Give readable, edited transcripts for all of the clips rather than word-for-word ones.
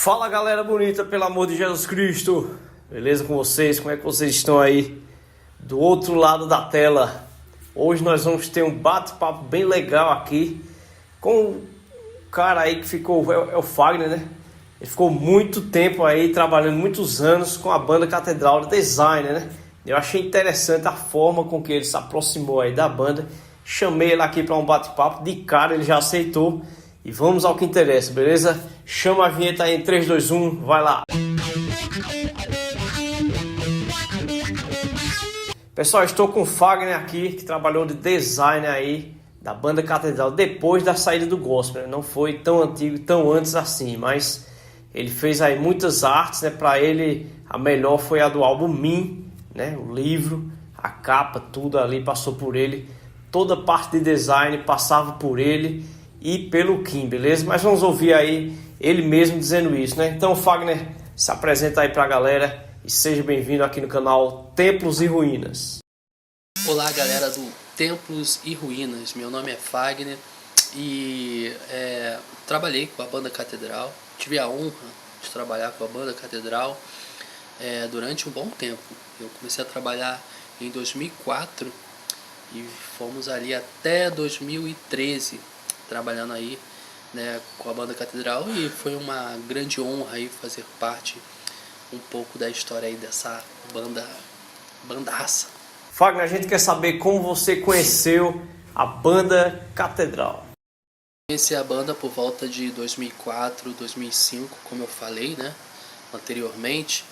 Fala galera bonita, pelo amor de Jesus Cristo, beleza com vocês? Como é que vocês estão aí do outro lado da tela? Hoje nós vamos ter um bate-papo bem legal aqui com um cara aí que ficou, é o Fagner, né? Ele ficou muito tempo aí trabalhando, muitos anos com a banda Catedral de Designer, né? Eu achei interessante a forma com que ele se aproximou aí da banda. Chamei ele aqui para um bate-papo, de cara ele já aceitou. E vamos ao que interessa, beleza? Chama a vinheta aí em 3, 2, 1, vai lá! Pessoal, estou com o Fagner aqui, que trabalhou de designer aí da banda Catedral depois da saída do gospel. Não foi tão antigo, tão antes assim, mas ele fez aí muitas artes, né? Para ele, a melhor foi a do álbum Mim, né? O livro, a capa, tudo ali passou por ele. Toda parte de design passava por ele e pelo Kim, beleza? Mas vamos ouvir aí ele mesmo dizendo isso, né? Então, Fagner, se apresenta aí pra galera e seja bem-vindo aqui no canal Templos e Ruínas. Olá, galera do Templos e Ruínas. Meu nome é Fagner e trabalhei com a banda Catedral. Tive a honra de trabalhar com a banda Catedral durante um bom tempo. Eu comecei a trabalhar em 2004 e fomos ali até 2013 trabalhando aí, né, com a banda Catedral, e foi uma grande honra aí fazer parte um pouco da história aí dessa bandaça. Fagner, a gente quer saber como você conheceu a banda Catedral. Conheci a banda por volta de 2004, 2005, como eu falei, né, anteriormente,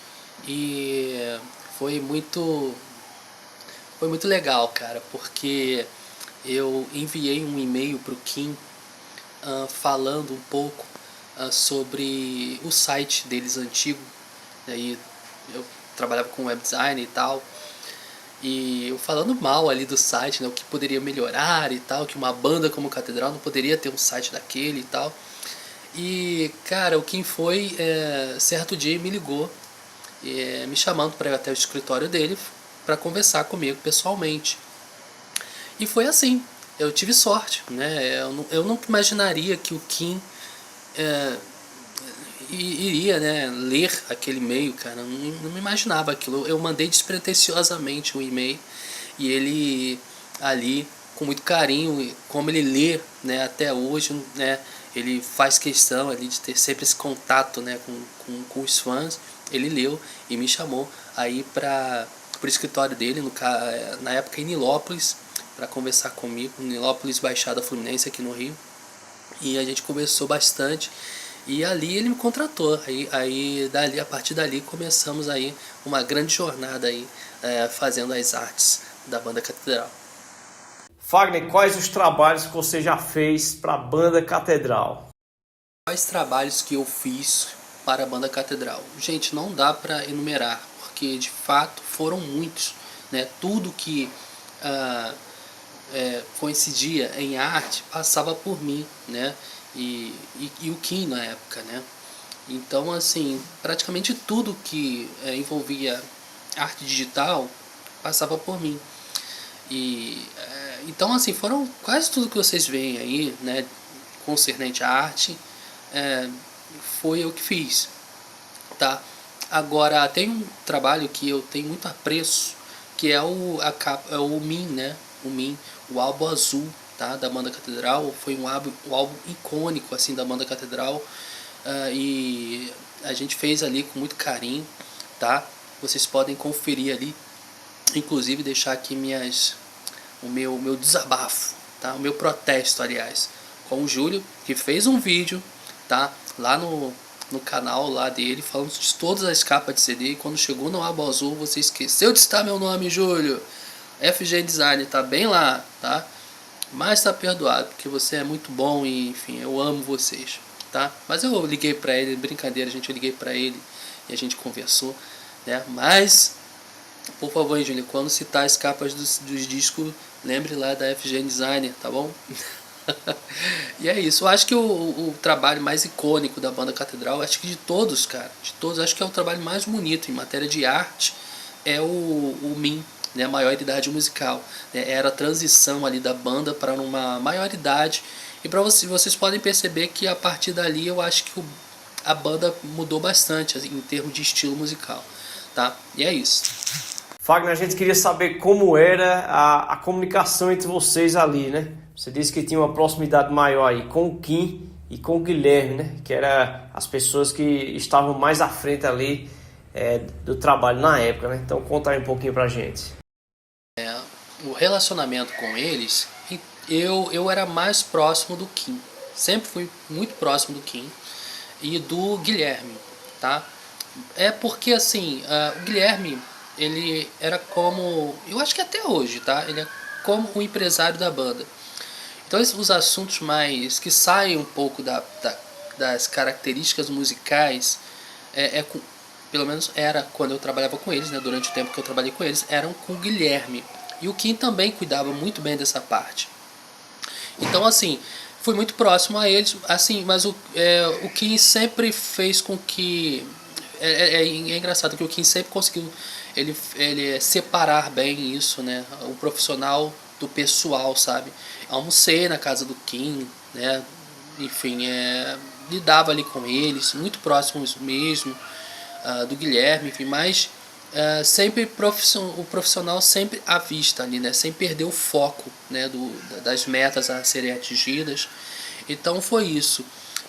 e foi muito legal, cara, porque eu enviei um e-mail para o Kim falando um pouco sobre o site deles antigo. Daí eu trabalhava com web design e tal, e eu falando mal ali do site, né, o que poderia melhorar e tal, que uma banda como Catedral não poderia ter um site daquele e tal. E cara, o Kim foi certo dia me ligou, me chamando para ir até o escritório dele para conversar comigo pessoalmente. E foi assim, eu tive sorte, né? Eu não imaginaria que o Kim iria, né, ler aquele e-mail, cara. Eu não me imaginava aquilo. Eu mandei despretensiosamente um e-mail e ele ali, com muito carinho, como ele lê, né, até hoje, né, ele faz questão ali de ter sempre esse contato, né, com os fãs. Ele leu e me chamou aí para o escritório dele, na época em Nilópolis, para conversar comigo, Nilópolis, Baixada Fluminense, aqui no Rio. E a gente conversou bastante e ali ele me contratou. Aí a partir dali começamos aí uma grande jornada aí, fazendo as artes da banda Catedral. Fagner, quais os trabalhos que você já fez para a banda Catedral? Quais trabalhos que eu fiz para a banda Catedral? Gente, não dá para enumerar, porque de fato foram muitos, né? Tudo que coincidia em arte passava por mim, né? E o Kim na época, né? Então, assim, praticamente tudo que envolvia arte digital passava por mim. E então, assim, foram quase tudo que vocês veem aí, né, concernente à arte, foi eu que fiz, tá? Agora, tem um trabalho que eu tenho muito apreço, que é o Mim, né? O Mim, o álbum azul, tá, da banda Catedral. Foi um álbum icônico assim da banda Catedral, e a gente fez ali com muito carinho, tá? Vocês podem conferir ali, inclusive deixar aqui o meu desabafo, tá? O meu protesto, aliás, com o Júlio, que fez um vídeo, tá, lá no canal lá dele, falando de todas as capas de CD, e quando chegou no álbum azul, você esqueceu de citar meu nome, Júlio. FG Design tá bem lá, tá? Mas tá perdoado, porque você é muito bom e, enfim, eu amo vocês, tá? Mas eu liguei pra ele, brincadeira, gente, eu liguei pra ele e a gente conversou, né? Mas, por favor, Júlio, quando citar as capas dos discos, lembre lá da FG Designer, tá bom? E é isso, eu acho que o trabalho mais icônico da banda Catedral, acho que de todos, cara, de todos, acho que é o trabalho mais bonito em matéria de arte, é o Mim, né, maioridade musical, né, era a transição ali da banda para uma maioridade, e para vocês podem perceber que a partir dali eu acho que a banda mudou bastante assim, em termos de estilo musical, tá? E é isso. Fagner, a gente queria saber como era a comunicação entre vocês ali, né? Você disse que tinha uma proximidade maior aí com o Kim e com o Guilherme, né? Que eram as pessoas que estavam mais à frente ali do trabalho na época, né? Então conta aí um pouquinho pra gente. O relacionamento com eles, eu era mais próximo do Kim. Sempre fui muito próximo do Kim e do Guilherme, tá? É porque assim, o Guilherme, ele era como, eu acho que até hoje, tá? Ele é como o empresário da banda. Então os assuntos mais que saem um pouco das características musicais, pelo menos era quando eu trabalhava com eles, né? Durante o tempo que eu trabalhei com eles, eram com o Guilherme. E o Kim também cuidava muito bem dessa parte. Então assim, fui muito próximo a eles, assim, mas o Kim sempre fez com que é engraçado que o Kim sempre conseguiu ele separar bem isso, né? O profissional do pessoal, sabe? Almocei na casa do Kim, né? Enfim, lidava ali com eles, muito próximos mesmo, do Guilherme, enfim, mas sempre o profissional sempre à vista ali, né? Sem perder o foco, né? Das metas a serem atingidas. Então foi isso.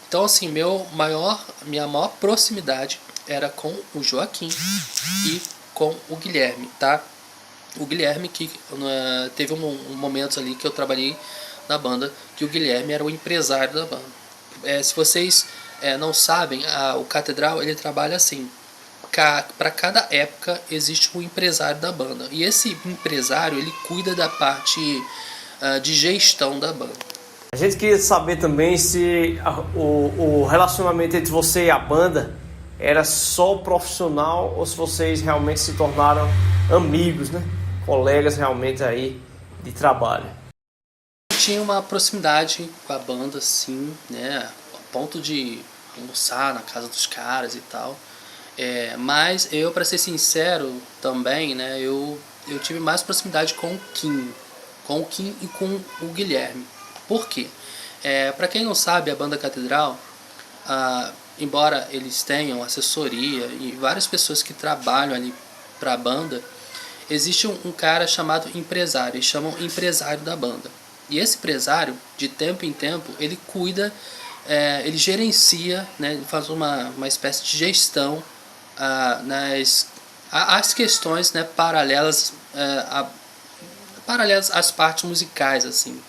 Então assim, minha maior proximidade era com o Joaquim e com o Guilherme, tá? O Guilherme que teve momentos ali que eu trabalhei na banda, que o Guilherme era o empresário da banda. Se vocês não sabem, o Catedral ele trabalha assim. Para cada época existe um empresário da banda. E esse empresário ele cuida da parte de gestão da banda. A gente queria saber também se o relacionamento entre você e a banda era só profissional ou se vocês realmente se tornaram amigos, né? Colegas realmente aí de trabalho. Tinha uma proximidade com a banda, sim, né? A ponto de almoçar na casa dos caras e tal. Mas eu, para ser sincero também, né? Eu tive mais proximidade com o Kim e com o Guilherme. Por quê? Para quem não sabe, a banda Catedral, embora eles tenham assessoria e várias pessoas que trabalham ali para a banda, existe um cara chamado empresário, eles chamam empresário da banda. E esse empresário, de tempo em tempo, ele cuida, ele gerencia, né, ele faz uma espécie de gestão as questões, né, paralelas às partes musicais, assim.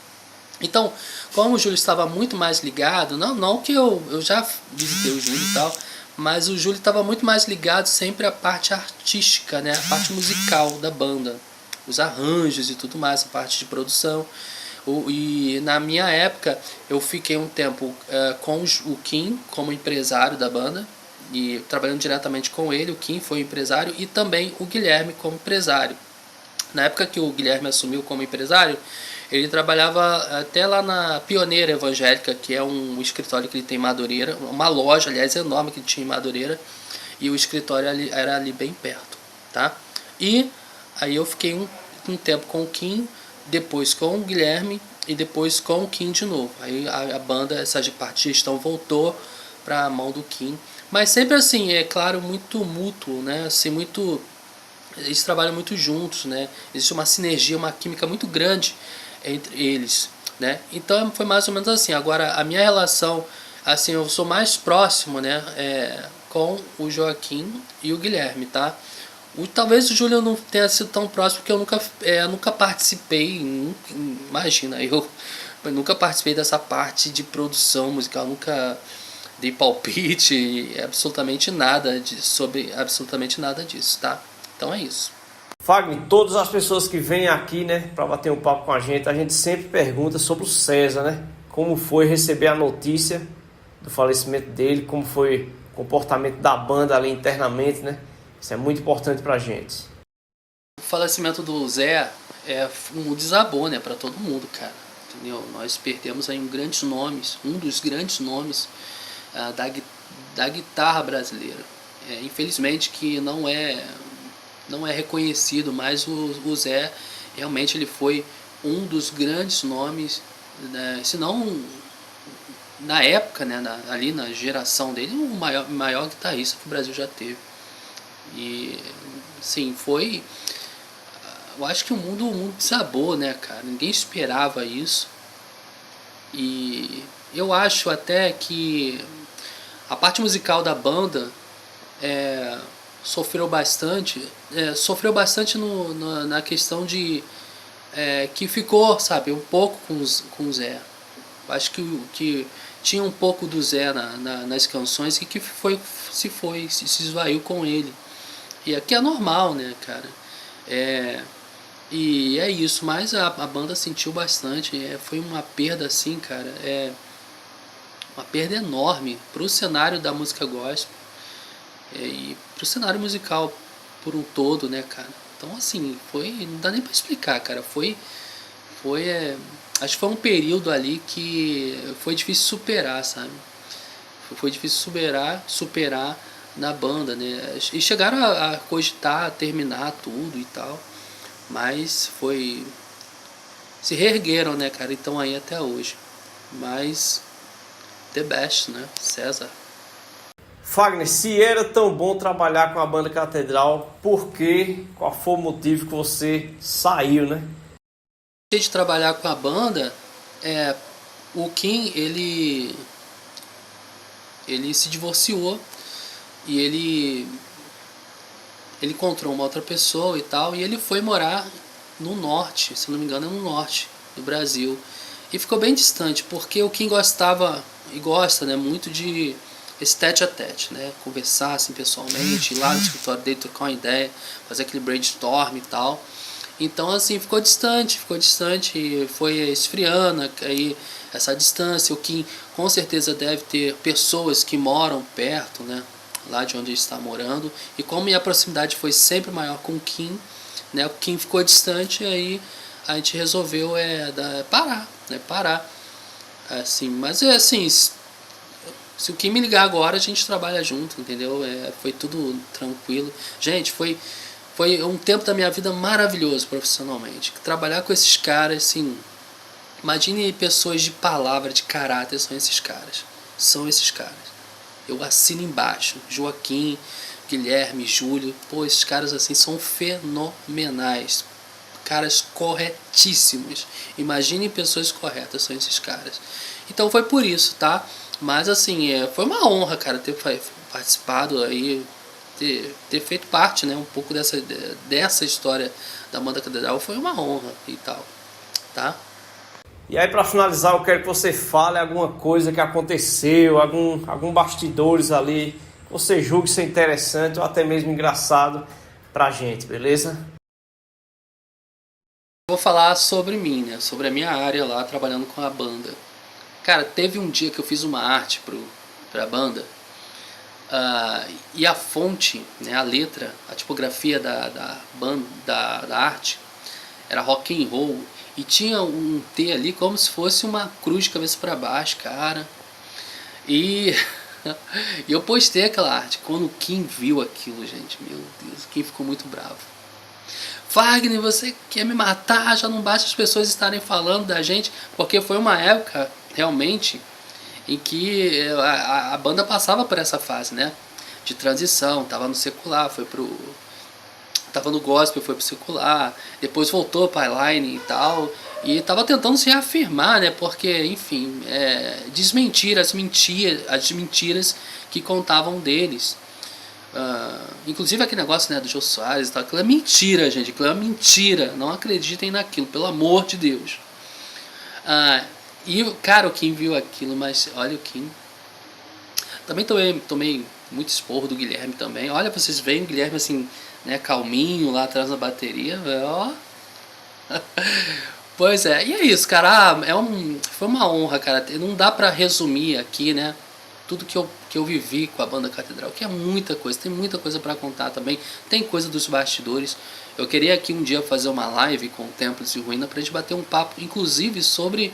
Então, como o Júlio estava muito mais ligado, não que eu já visitei o Júlio e tal, mas o Júlio estava muito mais ligado sempre à parte artística, né? A parte musical da banda, os arranjos e tudo mais, a parte de produção. E na minha época eu fiquei um tempo com o Kim como empresário da banda e trabalhando diretamente com ele. O Kim foi empresário e também o Guilherme como empresário. Na época que o Guilherme assumiu como empresário, ele trabalhava até lá na Pioneira Evangélica, que é um escritório que ele tem em Madureira, uma loja, aliás, enorme que ele tinha em Madureira, e o escritório era ali bem perto, tá? E aí eu fiquei um tempo com o Kim, depois com o Guilherme e depois com o Kim de novo. Aí a banda, essa parte de gestão voltou para a mão do Kim, mas sempre assim, é claro, muito mútuo, né? Assim, eles trabalham muito juntos, né? Existe uma sinergia, uma química muito grande entre eles, né? Então foi mais ou menos assim. Agora a minha relação, assim, eu sou mais próximo, né, com o Joaquim e o Guilherme, tá? Talvez o Júlio não tenha sido tão próximo porque eu nunca participei, imagina, eu nunca participei dessa parte de produção musical, nunca dei palpite, absolutamente nada sobre absolutamente nada disso, tá? Então é isso. Fagner, todas as pessoas que vêm aqui, né, para bater um papo com a gente sempre pergunta sobre o César, né? Como foi receber a notícia do falecimento dele, como foi o comportamento da banda ali internamente, né? Isso é muito importante pra gente. O falecimento do Zé um desabou, né, para todo mundo, cara. Entendeu? Nós perdemos aí um dos grandes nomes da guitarra brasileira. Infelizmente que não é reconhecido, mas o Zé realmente ele foi um dos grandes nomes, né, se não na época, né, ali na geração dele, o maior guitarrista que o Brasil já teve. E, sim, foi... Eu acho que o mundo desabou, né, cara? Ninguém esperava isso. E eu acho até que a parte musical da banda sofreu bastante. Sofreu bastante na questão de... que ficou, sabe, um pouco com o Zé. Eu acho que tinha um pouco do Zé nas canções e que se esvaiu com ele. E aqui é normal, né, cara? E é isso, mas a banda sentiu bastante. Foi uma perda assim, cara. Uma perda enorme pro cenário da música gospel e pro cenário musical por um todo, né, cara? Então, assim, não dá nem pra explicar, cara. Acho que foi um período ali que foi difícil superar, sabe? Foi difícil superar na banda, né? E chegaram a cogitar, terminar tudo e tal. Mas se reergueram, né, cara? Então aí até hoje. Mas the best, né? César. Fagner, se era tão bom trabalhar com a banda Catedral, qual foi o motivo que você saiu, né? De trabalhar com a banda, o Kim, ele se divorciou e ele encontrou uma outra pessoa e tal, e ele foi morar no norte, se não me engano é no norte do Brasil, e ficou bem distante, porque o Kim gostava e gosta, né, muito de esse tete a tete, né, conversar assim pessoalmente, ir lá no escritório dele, trocar uma ideia, fazer aquele brainstorm e tal. Então assim, ficou distante, e foi esfriando aí essa distância. O Kim com certeza deve ter pessoas que moram perto, né, lá de onde ele está morando, e como minha proximidade foi sempre maior com o Kim, né, o Kim ficou distante, aí a gente resolveu parar, assim, mas assim, se o Kim me ligar agora, a gente trabalha junto, entendeu? Foi tudo tranquilo. Gente, foi um tempo da minha vida maravilhoso profissionalmente. Trabalhar com esses caras, assim, imagine pessoas de palavra, de caráter, são esses caras. Eu assino embaixo. Joaquim, Guilherme, Júlio. Pô, esses caras assim são fenomenais. Caras corretíssimos. Imagine pessoas corretas, são esses caras. Então foi por isso, tá? Mas assim, foi uma honra, cara, ter participado aí, ter feito parte, né, um pouco dessa história da banda Catedral. Foi uma honra e tal, tá? E aí, para finalizar, eu quero que você fale alguma coisa que aconteceu, algum bastidores ali, que você julgue ser interessante ou até mesmo engraçado pra gente, beleza? Vou falar sobre mim, né? Sobre a minha área lá, trabalhando com a banda. Cara, teve um dia que eu fiz uma arte pra banda, e a fonte, né, a letra, a tipografia da arte era rock and roll, e tinha um T ali como se fosse uma cruz de cabeça para baixo, cara. E eu postei aquela arte. Quando o Kim viu aquilo, gente, meu Deus, o Kim ficou muito bravo. Wagner, você quer me matar? Já não basta as pessoas estarem falando da gente, porque foi uma época realmente em que a banda passava por essa fase, né, de transição. Tava no secular, tava no gospel, foi pro secular, depois voltou para a line e tal, e tava tentando se reafirmar, né, porque, enfim, desmentir as mentiras que contavam deles. Inclusive aquele negócio, né, do Jô Soares e tal, aquilo é mentira, gente, aquilo é mentira, não acreditem naquilo, pelo amor de Deus. E, cara, o Kim viu aquilo, mas olha o Kim. Também tomei muito esporro do Guilherme também. Olha, vocês veem o Guilherme assim, né, calminho lá atrás da bateria, ó. Pois é, e é isso, cara. Foi uma honra, cara. Não dá pra resumir aqui, né, tudo que eu vivi com a banda Catedral, que é muita coisa, tem muita coisa pra contar também. Tem coisa dos bastidores. Eu queria aqui um dia fazer uma live com Templos de Ruína pra gente bater um papo, inclusive sobre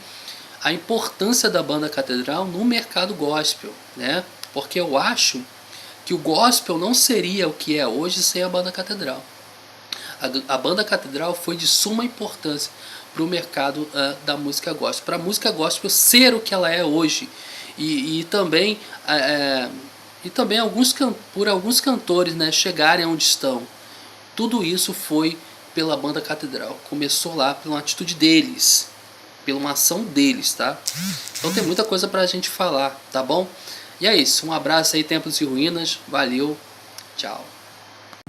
a importância da banda Catedral no mercado gospel, né? Porque eu acho que o gospel não seria o que é hoje sem a banda Catedral. A banda Catedral foi de suma importância para o mercado da música gospel, para a música gospel ser o que ela é hoje. E também por alguns cantores, né, chegarem onde estão. Tudo isso foi pela banda Catedral. Começou lá pela atitude deles, pela uma ação deles, tá? Então tem muita coisa pra gente falar, tá bom? E é isso, um abraço aí, Templos e Ruínas, valeu, tchau.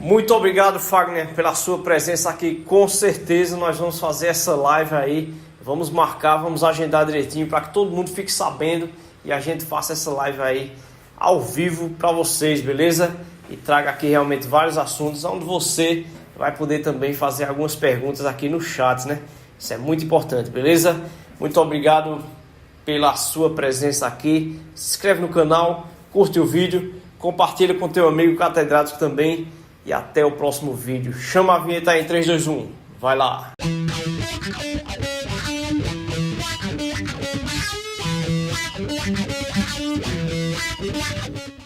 Muito obrigado, Fagner, pela sua presença aqui. Com certeza nós vamos fazer essa live aí, vamos marcar, vamos agendar direitinho para que todo mundo fique sabendo e a gente faça essa live aí ao vivo para vocês, beleza? E traga aqui realmente vários assuntos onde você vai poder também fazer algumas perguntas aqui no chat, né? Isso é muito importante, beleza? Muito obrigado pela sua presença aqui. Se inscreve no canal, curte o vídeo, compartilha com teu amigo catedrático também e até o próximo vídeo. Chama a vinheta aí em 3, 2, 1. Vai lá!